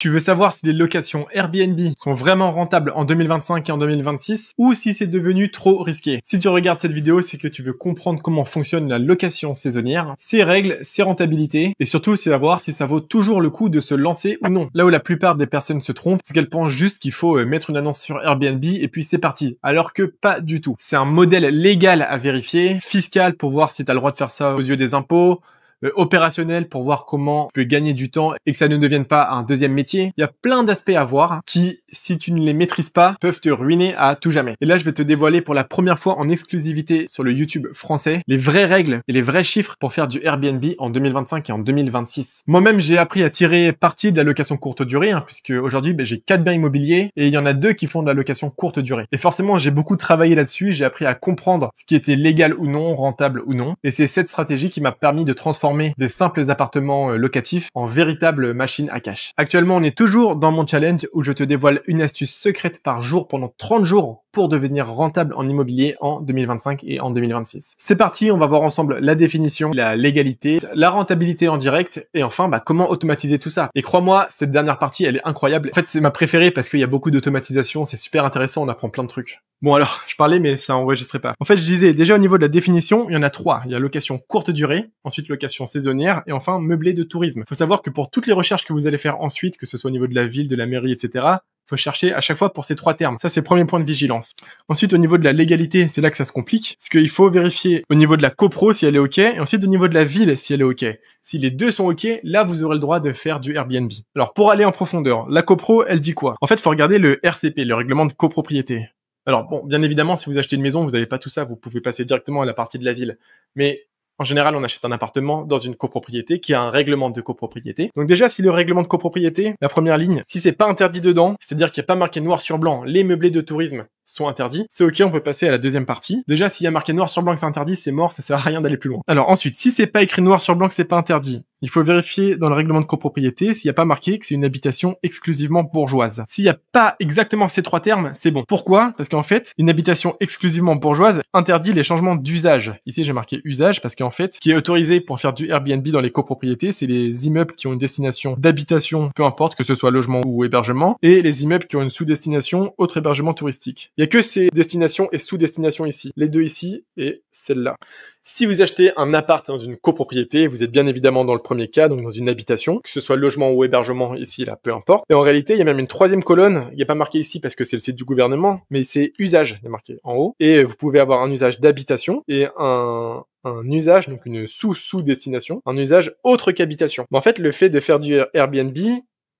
Tu veux savoir si les locations Airbnb sont vraiment rentables en 2025 et en 2026 ou si c'est devenu trop risqué. Si tu regardes cette vidéo, c'est que tu veux comprendre comment fonctionne la location saisonnière, ses règles, ses rentabilités et surtout c'est savoir si ça vaut toujours le coup de se lancer ou non. Là où la plupart des personnes se trompent, c'est qu'elles pensent juste qu'il faut mettre une annonce sur Airbnb et puis c'est parti. Alors que pas du tout. C'est un modèle légal à vérifier, fiscal pour voir si tu as le droit de faire ça aux yeux des impôts, opérationnel pour voir comment tu peux gagner du temps et que ça ne devienne pas un deuxième métier. Il y a plein d'aspects à voir qui, si tu ne les maîtrises pas, peuvent te ruiner à tout jamais. Et là, je vais te dévoiler pour la première fois en exclusivité sur le YouTube français les vraies règles et les vrais chiffres pour faire du Airbnb en 2025 et en 2026. Moi-même, j'ai appris à tirer parti de la location courte durée, puisque aujourd'hui, j'ai 4 biens immobiliers et il y en a 2 qui font de la location courte durée. Et forcément, j'ai beaucoup travaillé là-dessus, j'ai appris à comprendre ce qui était légal ou non, rentable ou non. Et c'est cette stratégie qui m'a permis de transformer des simples appartements locatifs en véritables machines à cash. Actuellement, on est toujours dans mon challenge où je te dévoile une astuce secrète par jour pendant 30 jours pour devenir rentable en immobilier en 2025 et en 2026. C'est parti, on va voir ensemble la définition, la légalité, la rentabilité en direct et enfin comment automatiser tout ça. Et crois-moi, cette dernière partie, elle est incroyable. En fait, c'est ma préférée parce qu'il y a beaucoup d'automatisation, c'est super intéressant, on apprend plein de trucs. Bon alors, je parlais mais ça enregistrait pas. En fait, je disais déjà au niveau de la définition, il y en a 3. Il y a location courte durée, ensuite location saisonnière et enfin meublé de tourisme. Faut savoir que pour toutes les recherches que vous allez faire ensuite, que ce soit au niveau de la ville, de la mairie, etc., faut chercher à chaque fois pour ces 3 termes. Ça, c'est le premier point de vigilance. Ensuite, au niveau de la légalité, c'est là que ça se complique. Parce qu'il faut vérifier au niveau de la copro si elle est OK, et ensuite au niveau de la ville si elle est OK. Si les deux sont OK, là, vous aurez le droit de faire du Airbnb. Alors, pour aller en profondeur, la copro, elle dit quoi? En fait, faut regarder le RCP, le règlement de copropriété. Alors, bon, bien évidemment, si vous achetez une maison, vous n'avez pas tout ça, vous pouvez passer directement à la partie de la ville. Mais en général, on achète un appartement dans une copropriété qui a un règlement de copropriété. Donc déjà, si le règlement de copropriété, la première ligne, si c'est pas interdit dedans, c'est-à-dire qu'il n'y a pas marqué noir sur blanc, les meublés de tourisme sont interdits, c'est OK, on peut passer à la deuxième partie. Déjà, s'il y a marqué noir sur blanc que c'est interdit, c'est mort, ça sert à rien d'aller plus loin. Alors ensuite, si c'est pas écrit noir sur blanc que c'est pas interdit, il faut vérifier dans le règlement de copropriété s'il n'y a pas marqué que c'est une habitation exclusivement bourgeoise. S'il n'y a pas exactement ces 3 termes, c'est bon. Pourquoi? Parce qu'en fait, une habitation exclusivement bourgeoise interdit les changements d'usage. Ici, j'ai marqué usage parce qu'en fait, ce qui est autorisé pour faire du Airbnb dans les copropriétés, c'est les immeubles qui ont une destination d'habitation, peu importe que ce soit logement ou hébergement, et les immeubles qui ont une sous-destination autre hébergement touristique. Il y a que ces destinations et sous-destinations ici. Les deux ici et celle-là. Si vous achetez un appart dans une copropriété, vous êtes bien évidemment dans le premier cas, donc dans une habitation, que ce soit logement ou hébergement ici, là, peu importe. Et en réalité, il y a même une 3e colonne, il n'y a pas marqué ici parce que c'est le site du gouvernement, mais c'est usage, il y a marqué en haut. Et vous pouvez avoir un usage d'habitation et un usage, donc une sous-destination, un usage autre qu'habitation. Mais en fait, le fait de faire du Airbnb,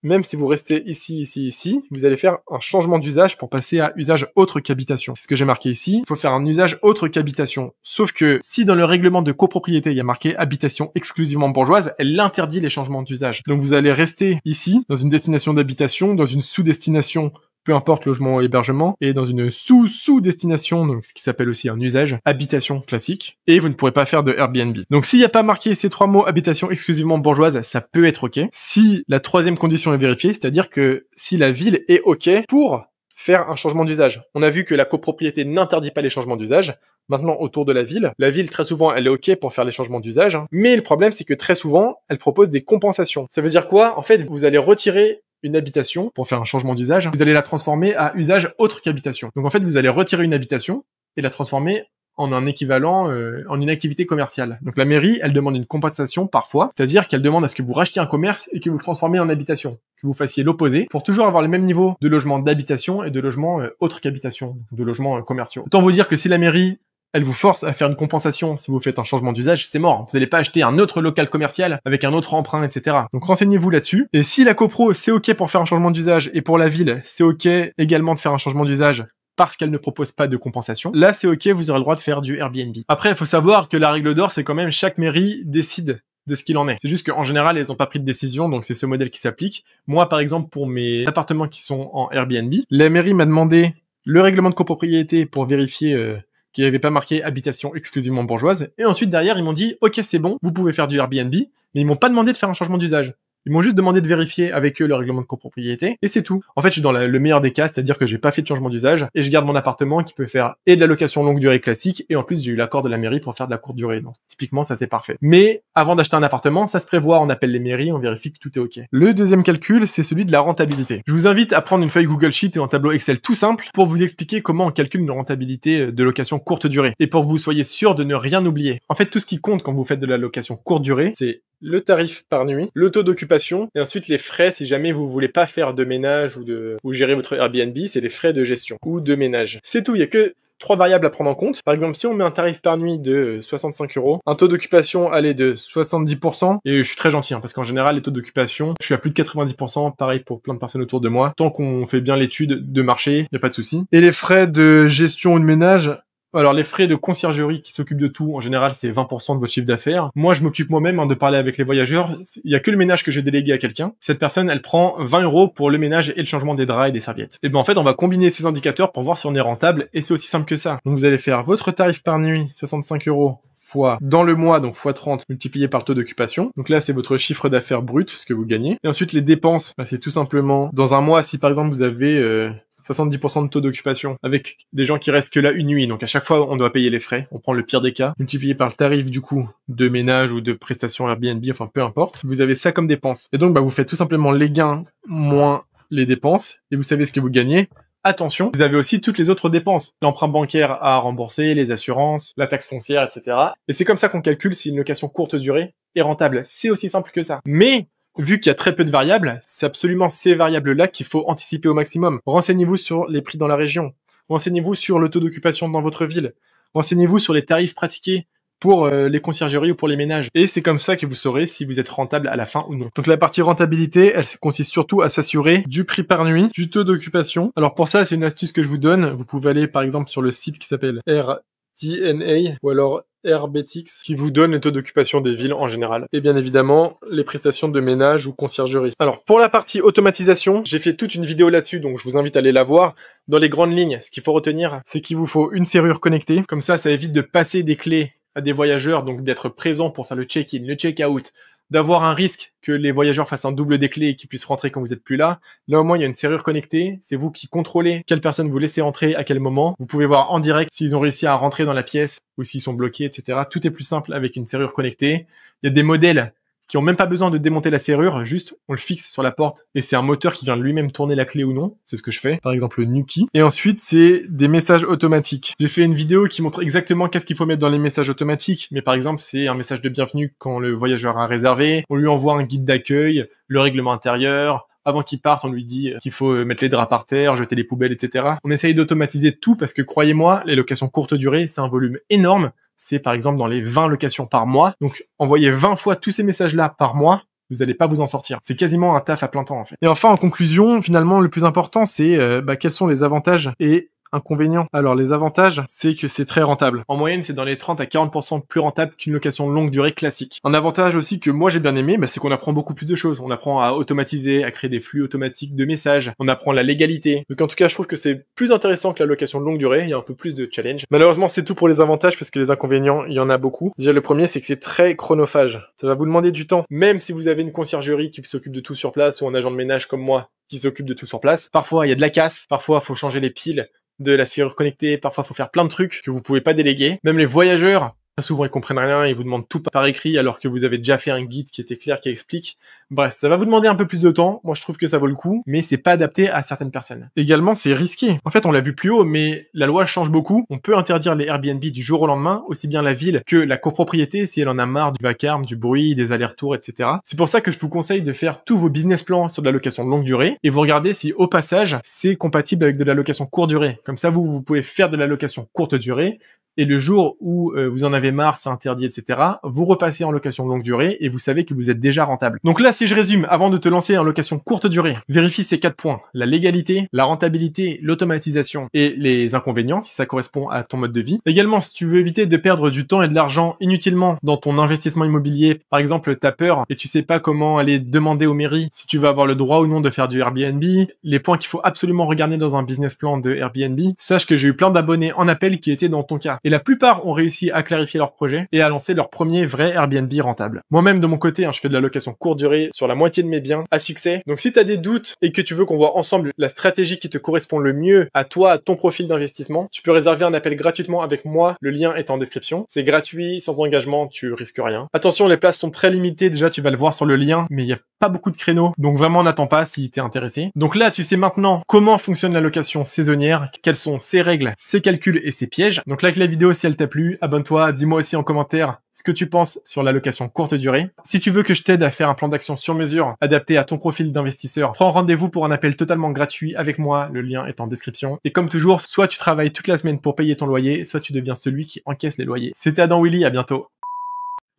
même si vous restez ici, vous allez faire un changement d'usage pour passer à usage autre qu'habitation. C'est ce que j'ai marqué ici. Il faut faire un usage autre qu'habitation. Sauf que si dans le règlement de copropriété, il y a marqué habitation exclusivement bourgeoise, elle interdit les changements d'usage. Donc vous allez rester ici, dans une destination d'habitation, dans une sous-destination peu importe logement ou hébergement, et dans une sous-destination, donc ce qui s'appelle aussi un usage, habitation classique, et vous ne pourrez pas faire de Airbnb. Donc s'il n'y a pas marqué ces 3 mots habitation exclusivement bourgeoise, ça peut être OK. Si la 3e condition est vérifiée, c'est-à-dire que si la ville est OK pour faire un changement d'usage. On a vu que la copropriété n'interdit pas les changements d'usage. Maintenant, autour de la ville très souvent, elle est OK pour faire les changements d'usage, mais le problème, c'est que très souvent, elle propose des compensations. Ça veut dire quoi? En fait, vous allez retirer une habitation pour faire un changement d'usage, vous allez la transformer à usage autre qu'habitation. Donc en fait, vous allez retirer une habitation et la transformer en un équivalent, en une activité commerciale. Donc la mairie, elle demande une compensation parfois, c'est-à-dire qu'elle demande à ce que vous rachetiez un commerce et que vous le transformiez en habitation, que vous fassiez l'opposé, pour toujours avoir le même niveau de logement d'habitation et de logement autre qu'habitation, de logements commerciaux. Autant vous dire que si la mairie elle vous force à faire une compensation si vous faites un changement d'usage, c'est mort. Vous n'allez pas acheter un autre local commercial avec un autre emprunt, etc. Donc renseignez-vous là-dessus. Et si la copro, c'est OK pour faire un changement d'usage, et pour la ville, c'est OK également de faire un changement d'usage, parce qu'elle ne propose pas de compensation, là c'est OK, vous aurez le droit de faire du Airbnb. Après, il faut savoir que la règle d'or, c'est quand même chaque mairie décide de ce qu'il en est. C'est juste qu'en général, elles n'ont pas pris de décision, donc c'est ce modèle qui s'applique. Moi, par exemple, pour mes appartements qui sont en Airbnb, la mairie m'a demandé le règlement de copropriété pour vérifier qu'il n'y avait pas marqué habitation exclusivement bourgeoise. Et ensuite, derrière, ils m'ont dit « Ok, c'est bon, vous pouvez faire du Airbnb », mais ils m'ont pas demandé de faire un changement d'usage. Ils m'ont juste demandé de vérifier avec eux le règlement de copropriété, et c'est tout. En fait, je suis dans le meilleur des cas, c'est-à-dire que j'ai pas fait de changement d'usage, et je garde mon appartement qui peut faire et de la location longue durée classique, et en plus j'ai eu l'accord de la mairie pour faire de la courte durée. Donc typiquement, ça c'est parfait. Mais avant d'acheter un appartement, ça se prévoit, on appelle les mairies, on vérifie que tout est ok. Le deuxième calcul, c'est celui de la rentabilité. Je vous invite à prendre une feuille Google Sheet et un tableau Excel tout simple pour vous expliquer comment on calcule une rentabilité de location courte durée, et pour que vous soyez sûr de ne rien oublier. En fait, tout ce qui compte quand vous faites de la location courte durée, c'est le tarif par nuit, le taux d'occupation, et ensuite les frais si jamais vous voulez pas faire de ménage ou gérer votre Airbnb, c'est les frais de gestion ou de ménage. C'est tout, il y a que 3 variables à prendre en compte. Par exemple, si on met un tarif par nuit de 65 €, un taux d'occupation allait de 70%, et je suis très gentil, parce qu'en général, les taux d'occupation, je suis à plus de 90%, pareil pour plein de personnes autour de moi. Tant qu'on fait bien l'étude de marché, y a pas de souci. Et les frais de gestion ou de ménage, alors les frais de conciergerie qui s'occupent de tout, en général c'est 20% de votre chiffre d'affaires. Moi je m'occupe moi-même de parler avec les voyageurs. Il y a que le ménage que j'ai délégué à quelqu'un. Cette personne elle prend 20 € pour le ménage et le changement des draps et des serviettes. Et ben en fait on va combiner ces indicateurs pour voir si on est rentable, et c'est aussi simple que ça. Donc vous allez faire votre tarif par nuit, 65 € fois dans le mois, donc fois 30 multiplié par le taux d'occupation. Donc là c'est votre chiffre d'affaires brut, ce que vous gagnez. Et ensuite les dépenses, c'est tout simplement dans un mois, si par exemple vous avez 70% de taux d'occupation, avec des gens qui restent que là une nuit. Donc à chaque fois, on doit payer les frais. On prend le pire des cas, multiplié par le tarif du coup de ménage ou de prestation Airbnb, enfin peu importe. Vous avez ça comme dépense. Et donc vous faites tout simplement les gains moins les dépenses, et vous savez ce que vous gagnez. Attention, vous avez aussi toutes les autres dépenses. L'emprunt bancaire à rembourser, les assurances, la taxe foncière, etc. Et c'est comme ça qu'on calcule si une location courte durée est rentable. C'est aussi simple que ça. Mais vu qu'il y a très peu de variables, c'est absolument ces variables-là qu'il faut anticiper au maximum. Renseignez-vous sur les prix dans la région. Renseignez-vous sur le taux d'occupation dans votre ville. Renseignez-vous sur les tarifs pratiqués pour les conciergeries ou pour les ménages. Et c'est comme ça que vous saurez si vous êtes rentable à la fin ou non. Donc la partie rentabilité, elle consiste surtout à s'assurer du prix par nuit, du taux d'occupation. Alors pour ça, c'est une astuce que je vous donne. Vous pouvez aller par exemple sur le site qui s'appelle RDNA ou alors RBTX, qui vous donne les taux d'occupation des villes en général. Et bien évidemment, les prestations de ménage ou conciergerie. Alors, pour la partie automatisation, j'ai fait toute une vidéo là-dessus, donc je vous invite à aller la voir. Dans les grandes lignes, ce qu'il faut retenir, c'est qu'il vous faut une serrure connectée. Comme ça évite de passer des clés à des voyageurs, donc d'être présent pour faire le check-in, le check-out, d'avoir un risque que les voyageurs fassent un double des clés et qu'ils puissent rentrer quand vous êtes plus là. Là, au moins, il y a une serrure connectée. C'est vous qui contrôlez quelle personne vous laissez entrer à quel moment. Vous pouvez voir en direct s'ils ont réussi à rentrer dans la pièce ou s'ils sont bloqués, etc. Tout est plus simple avec une serrure connectée. Il y a des modèles qui ont même pas besoin de démonter la serrure, juste on le fixe sur la porte et c'est un moteur qui vient lui-même tourner la clé ou non. C'est ce que je fais, par exemple le Nuki. Et ensuite, c'est des messages automatiques. J'ai fait une vidéo qui montre exactement qu'est-ce qu'il faut mettre dans les messages automatiques, mais par exemple, c'est un message de bienvenue quand le voyageur a réservé, on lui envoie un guide d'accueil, le règlement intérieur. Avant qu'il parte, on lui dit qu'il faut mettre les draps par terre, jeter les poubelles, etc. On essaye d'automatiser tout parce que croyez-moi, les locations courte durée, c'est un volume énorme. C'est par exemple dans les 20 locations par mois. Donc envoyez 20 fois tous ces messages-là par mois, vous n'allez pas vous en sortir. C'est quasiment un taf à plein temps en fait. Et enfin, en conclusion, finalement, le plus important, c'est quels sont les avantages et inconvénients. Alors les avantages, c'est que c'est très rentable. En moyenne, c'est dans les 30 à 40% plus rentable qu'une location longue durée classique. Un avantage aussi que moi j'ai bien aimé, c'est qu'on apprend beaucoup plus de choses. On apprend à automatiser, à créer des flux automatiques de messages. On apprend la légalité. Donc en tout cas, je trouve que c'est plus intéressant que la location longue durée. Il y a un peu plus de challenge. Malheureusement, c'est tout pour les avantages parce que les inconvénients, il y en a beaucoup. Déjà, le premier, c'est que c'est très chronophage. Ça va vous demander du temps. Même si vous avez une conciergerie qui s'occupe de tout sur place ou un agent de ménage comme moi qui s'occupe de tout sur place. Parfois, il y a de la casse. Parfois, il faut changer les piles de la serrure connectée, parfois faut faire plein de trucs que vous pouvez pas déléguer. Même les voyageurs, souvent ils comprennent rien, ils vous demandent tout par écrit alors que vous avez déjà fait un guide qui était clair, qui explique. Bref, ça va vous demander un peu plus de temps. Moi je trouve que ça vaut le coup, mais c'est pas adapté à certaines personnes. Également, c'est risqué. En fait, on l'a vu plus haut, mais la loi change beaucoup. On peut interdire les Airbnb du jour au lendemain, aussi bien la ville que la copropriété si elle en a marre du vacarme, du bruit, des allers-retours, etc. C'est pour ça que je vous conseille de faire tous vos business plans sur de la location de longue durée et vous regardez si au passage c'est compatible avec de la location courte durée. Comme ça, vous pouvez faire de la location courte durée. Et le jour où vous en avez marre, c'est interdit, etc., vous repassez en location longue durée et vous savez que vous êtes déjà rentable. Donc là, si je résume, avant de te lancer en location courte durée, vérifie ces 4 points. La légalité, la rentabilité, l'automatisation et les inconvénients, si ça correspond à ton mode de vie. Également, si tu veux éviter de perdre du temps et de l'argent inutilement dans ton investissement immobilier, par exemple, t'as peur et tu sais pas comment aller demander aux mairies si tu vas avoir le droit ou non de faire du Airbnb, les points qu'il faut absolument regarder dans un business plan de Airbnb, sache que j'ai eu plein d'abonnés en appel qui étaient dans ton cas. Et la plupart ont réussi à clarifier leur projet et à lancer leur premier vrai Airbnb rentable. Moi-même, de mon côté, je fais de la location courte durée acheté sur la moitié de mes biens à succès. Donc si tu as des doutes et que tu veux qu'on voit ensemble la stratégie qui te correspond le mieux à toi, à ton profil d'investissement, tu peux réserver un appel gratuitement avec moi. Le lien est en description. C'est gratuit, sans engagement, tu risques rien. Attention, les places sont très limitées. Déjà, tu vas le voir sur le lien, mais il y a pas beaucoup de créneaux. Donc vraiment, n'attends pas si t'es intéressé. Donc là, tu sais maintenant comment fonctionne la location saisonnière, quelles sont ses règles, ses calculs et ses pièges. Donc like la vidéo si elle t'a plu, abonne-toi, dis-moi aussi en commentaire ce que tu penses sur la location courte durée. Si tu veux que je t'aide à faire un plan d'action sur mesure, adapté à ton profil d'investisseur, prends rendez-vous pour un appel totalement gratuit avec moi, le lien est en description. Et comme toujours, soit tu travailles toute la semaine pour payer ton loyer, soit tu deviens celui qui encaisse les loyers. C'était Adam Willy, à bientôt.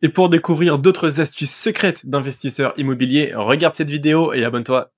Et pour découvrir d'autres astuces secrètes d'investisseurs immobiliers, regarde cette vidéo et abonne-toi.